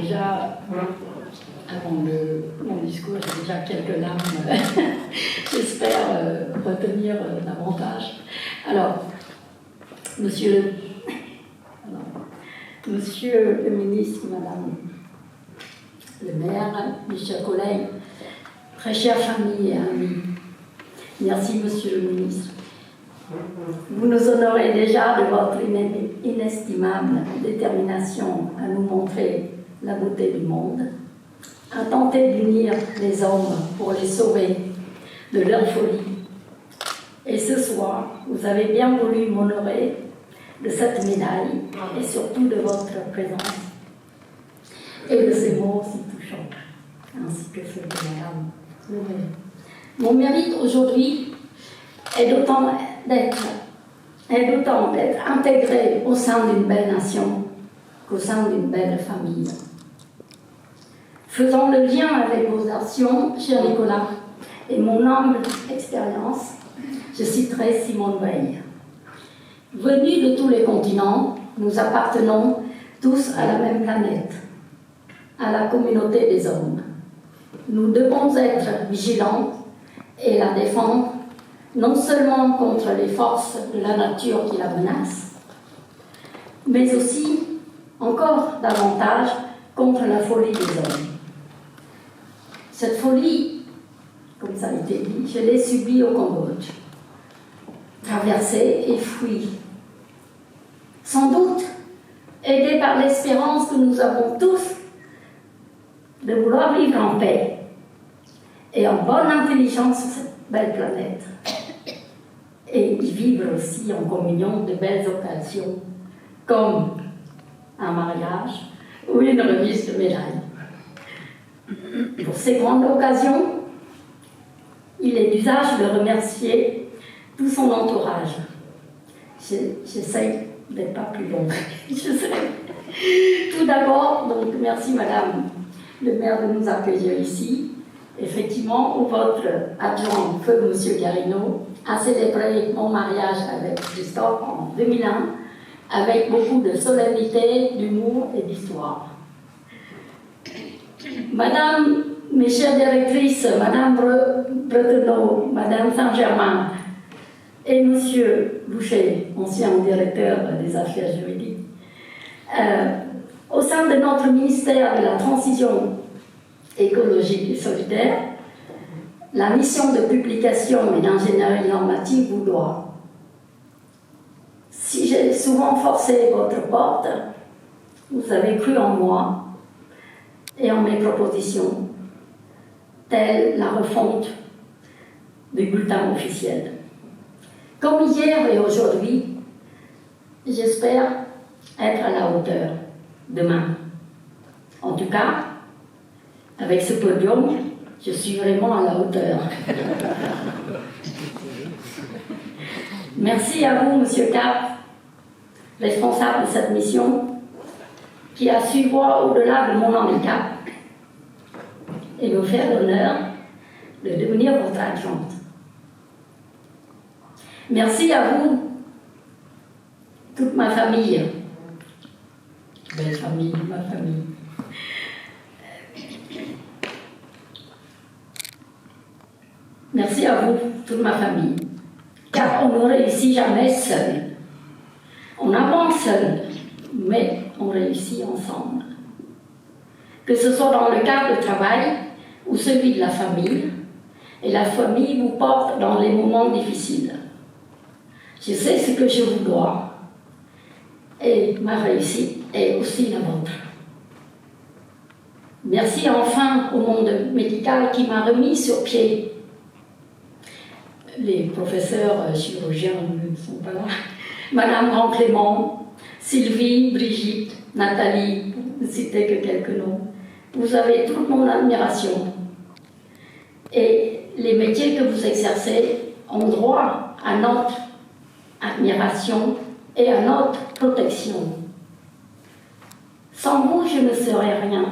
déjà, avant mon discours, j'ai déjà quelques larmes. J'espère retenir davantage. Alors, monsieur le ministre, madame le maire, mes chers collègues, très chères familles et amis, merci monsieur le ministre. Vous nous honorez déjà de votre inestimable détermination à nous montrer la beauté du monde, à tenter d'unir les hommes pour les sauver de leur folie. Et ce soir, vous avez bien voulu m'honorer de cette médaille et surtout de votre présence et de ces mots si touchants, ainsi que ceux de madame le maire. Mon mérite aujourd'hui est d'autant d'être intégré au sein d'une belle nation qu'au sein d'une belle famille. Faisant le lien avec vos actions, cher Nicolas, et mon humble expérience, je citerai Simone Veil. Venus de tous les continents, nous appartenons tous à la même planète, à la communauté des hommes. Nous devons être vigilants et la défendre, non seulement contre les forces de la nature qui la menacent, mais aussi, encore davantage, contre la folie des hommes. Cette folie, comme ça a été dit, je l'ai subie au Cambodge, traversée et fuie. Sans doute, aidée par l'espérance que nous avons tous de vouloir vivre en paix et en bonne intelligence sur cette belle planète, et y vivre aussi en communion de belles occasions, comme un mariage ou une remise de médaille. Pour ces grandes occasions, il est d'usage de remercier tout son entourage. J'essaye d'être pas plus longue. Tout d'abord, donc merci Madame le maire de nous accueillir ici. Effectivement, où votre adjoint, feu Monsieur Garino, a célébré mon mariage avec Christophe en 2001, avec beaucoup de solennité, d'humour et d'histoire. Madame, mes chères directrices, Madame Bretonneau, Madame Saint-Germain et Monsieur Boucher, ancien directeur des affaires juridiques, au sein de notre ministère de la Transition écologique et solidaire, la mission de publication et d'ingénierie normative vous doit. Si j'ai souvent forcé votre porte, vous avez cru en moi et en mes propositions, telle la refonte du bulletin officiel. Comme hier et aujourd'hui, j'espère être à la hauteur demain. En tout cas, avec ce podium, je suis vraiment à la hauteur. Merci à vous, Monsieur Cap, responsable de cette mission, qui a su voir au-delà de mon handicap et me faire l'honneur de devenir votre adjointe. Merci à vous, toute ma famille. Belle famille, ma famille. Merci à vous, toute ma famille. Car on ne réussit jamais seul. On avance seul, mais on réussit ensemble. Que ce soit dans le cadre du travail ou celui de la famille, et la famille vous porte dans les moments difficiles. Je sais ce que je vous dois, et ma réussite est aussi la vôtre. Merci enfin au monde médical qui m'a remis sur pied. Les professeurs chirurgiens ne sont pas là. Madame Grand-Clément, Sylvie, Brigitte, Nathalie, pour ne citer que quelques noms. Vous avez toute mon admiration. Et les métiers que vous exercez ont droit à notre admiration et à notre protection. Sans vous, je ne serais rien.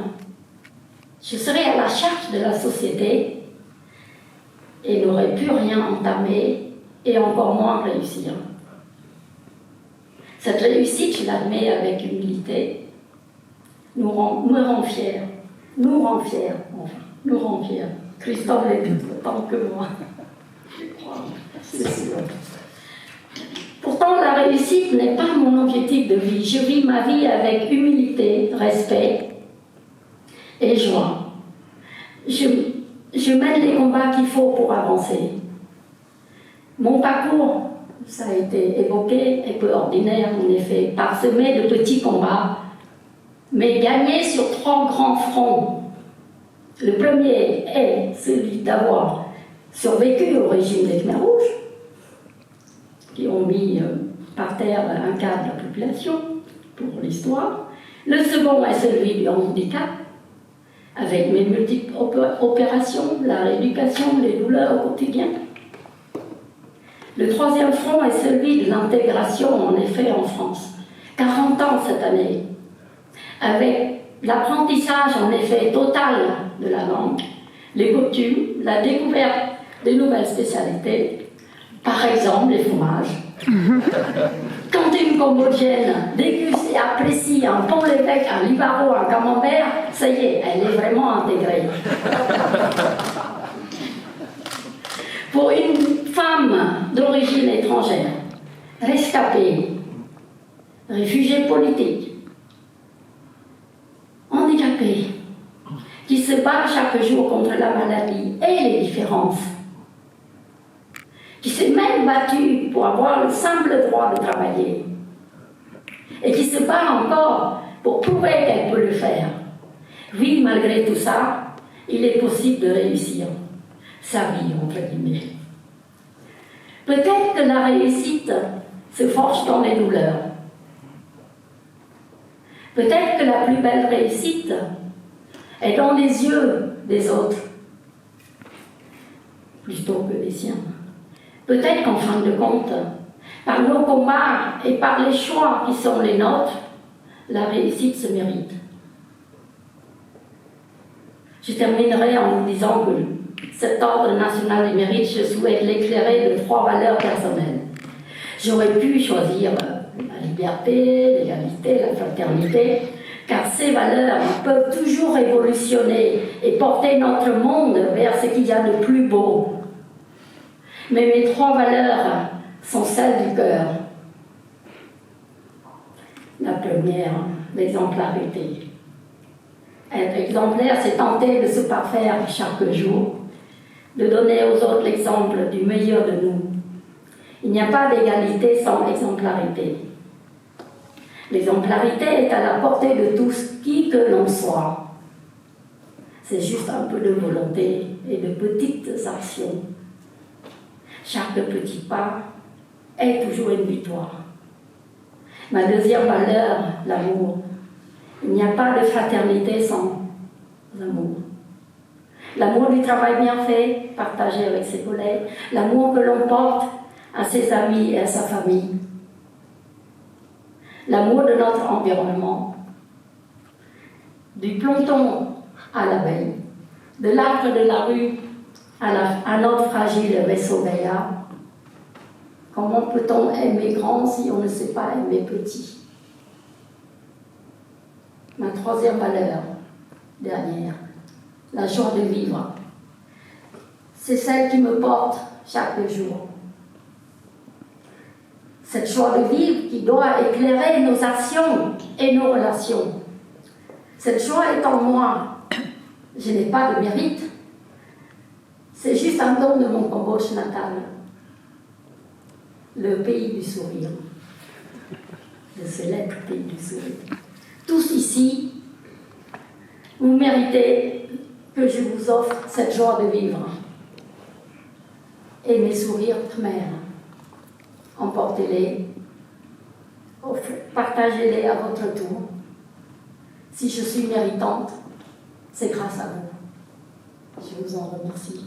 Je serais à la charge de la société et n'aurais pu rien entamer et encore moins réussir. Cette réussite, je l'admets avec humilité. me rend fier. Nous rend fiers, enfin, nous rend fiers. Christophe l'est tout autant que moi. Je crois, c'est sûr. Pourtant, la réussite n'est pas mon objectif de vie. Je vis ma vie avec humilité, respect et joie. Je mène les combats qu'il faut pour avancer. Mon parcours, ça a été évoqué, est peu ordinaire en effet, parsemé de petits combats, mais gagné sur 3 grands fronts. Le premier est celui d'avoir survécu au régime des Khmers rouges, qui ont mis par terre un quart de la population pour l'histoire. Le second est celui du handicap, avec mes multiples opérations, la rééducation, les douleurs au quotidien. Le troisième front est celui de l'intégration, en effet, en France. 40 ans cette année, avec l'apprentissage, en effet, total de la langue, les coutumes, la découverte de nouvelles spécialités, par exemple les fromages. Quand une Cambodgienne déguste et apprécie un pont l'évêque, un libaro, un camembert, ça y est, elle est vraiment intégrée. Pour une femme d'origine étrangère, rescapée, réfugiée politique, handicapée, qui se bat chaque jour contre la maladie et les différences, qui s'est même battue pour avoir le simple droit de travailler, et qui se bat encore pour prouver qu'elle peut le faire. Oui, malgré tout ça, il est possible de réussir sa vie, entre guillemets. Peut-être que la réussite se forge dans les douleurs. Peut-être que la plus belle réussite est dans les yeux des autres, plutôt que des siens. Peut-être qu'en fin de compte, par nos combats et par les choix qui sont les nôtres, la réussite se mérite. Je terminerai en vous disant que cet ordre national du mérite, je souhaite l'éclairer de 3 valeurs personnelles. J'aurais pu choisir la liberté, l'égalité, la fraternité, car ces valeurs peuvent toujours révolutionner et porter notre monde vers ce qu'il y a de plus beau. Mais mes 3 valeurs sont celles du cœur. La première, l'exemplarité. Être exemplaire, c'est tenter de se parfaire chaque jour, de donner aux autres l'exemple du meilleur de nous. Il n'y a pas d'égalité sans exemplarité. L'exemplarité est à la portée de tous, qui que l'on soit. C'est juste un peu de volonté et de petites actions. Chaque petit pas est toujours une victoire. Ma deuxième valeur, l'amour. Il n'y a pas de fraternité sans amour. L'amour du travail bien fait, partagé avec ses collègues. L'amour que l'on porte à ses amis et à sa famille. L'amour de notre environnement. Du planton à l'abeille. De l'arbre de la rue à notre fragile vaisseau Gaïa. Comment peut-on aimer grand si on ne sait pas aimer petit? Ma troisième valeur, dernière, la joie de vivre. C'est celle qui me porte chaque jour. Cette joie de vivre qui doit éclairer nos actions et nos relations. Cette joie est en moi. Je n'ai pas de mérite. C'est juste un don de mon Cambodge natal. Le pays du sourire. De ce lettre pays du sourire. Tous ici, vous méritez que je vous offre cette joie de vivre. Et mes sourires khmers. Emportez-les, partagez-les à votre tour. Si je suis méritante, c'est grâce à vous. Je vous en remercie.